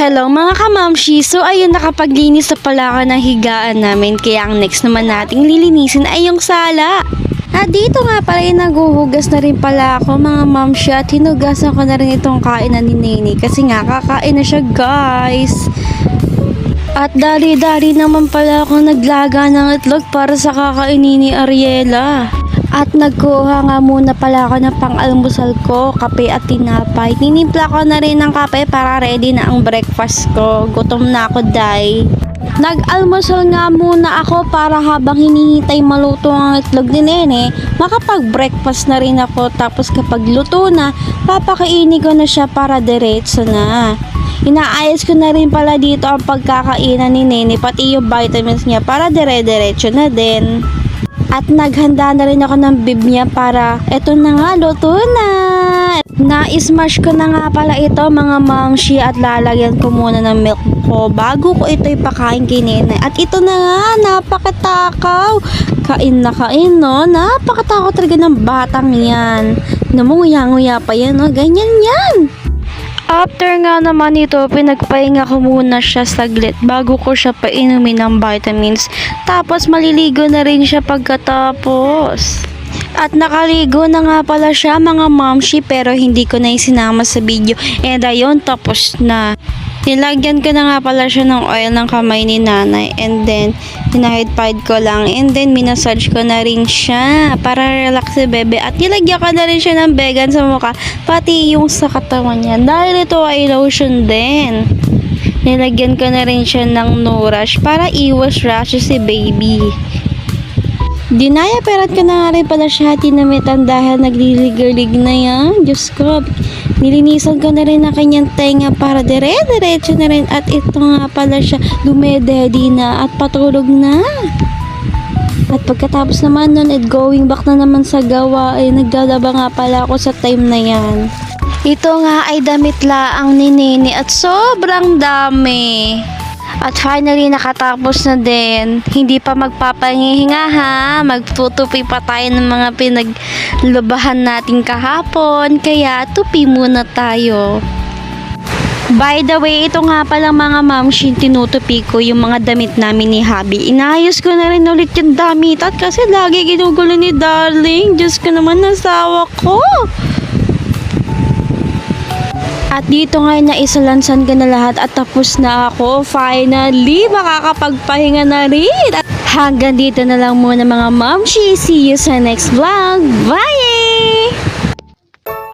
Hello mga kamamshi! So ayun, nakapaglinis na pala ako ng higaan namin, kaya ang next naman nating lilinisin ay yung sala. At dito nga pala naguhugas na rin pala ako mga mamshi, at hinugasan ko na rin itong kainan ni Nene kasi nga kakain na siya guys. At dari-dari naman pala ako naglaga ng itlog para sa kakainin ni Ariela. At nagkuha nga muna pala ako ng pang-almusal ko, kape at tinapay. Tinimpla ko na rin ng kape para ready na ang breakfast ko. Gutom na ako, day. Nag-almusal nga muna ako para habang hinihintay maluto ang itlog ni Nene, makapag-breakfast na rin ako. Tapos kapag luto na, papakainin ko na siya para diretso na. Inaayos ko na rin pala dito ang pagkakainan ni Nene, pati yung vitamins niya para dire-diretso na din. At naghanda na rin ako ng bib niya para eto na nga, luto na. Na-smash ko na nga pala ito mga mamshi, at lalagyan ko muna ng milk ko bago ko ito ipakain kay Nene. At ito na nga, napakatakaw. Kain na kain, no? Napakatakaw talaga ng batang yan. Namunguya-nguya pa yan, no? Ganyan yan. After nga naman ito, pinagpahinga ko muna siya saglit bago ko siya painumin ng vitamins. Tapos maliligo na rin siya pagkatapos. At nakaligo na nga pala siya mga mamshi, pero hindi ko na isinama sa video. And ayun, tapos na. Nilagyan ko na nga pala siya ng oil ng kamay ni nanay. And then, hinahid-pahid ko lang. And then, minasage ko na rin siya para relax si bebe. At nilagyan ko na rin siya ng vegan sa mukha, pati yung sa katawan niya. Dahil ito ay lotion din. Nilagyan ko na rin siya ng Nourish para iwas rashes si baby. Dinaya perat ko na nga rin pala siya tinamitan dahil nagliligalig na yan. Diyos ko, nilinisan ko na rin ang kanyang tenga para dire-diretso na rin. At ito nga pala siya, dumededi na at patulog na. At pagkatapos naman nun, going back na naman sa gawa, ay naglalaba nga pala ako sa time na yan. Ito nga ay damit laang ni Nene at sobrang dami. At finally, nakatapos na din. Hindi pa magpapahinga ha. Magtutupi pa tayo ng mga pinaglabahan natin kahapon. Kaya, tupi muna tayo. By the way, ito nga palang mga mamshi, tinutupi ko yung mga damit namin ni Habi. Inayos ko na rin ulit yung damit. At kasi lagi ginugulo ni Darling. Diyos ko naman, nasawa ko. At dito ngayon, naisalansan ko na lahat at tapos na ako. Finally, makakapagpahinga na rin. At hanggang dito na lang muna mga mamshi. See you sa next vlog. Bye!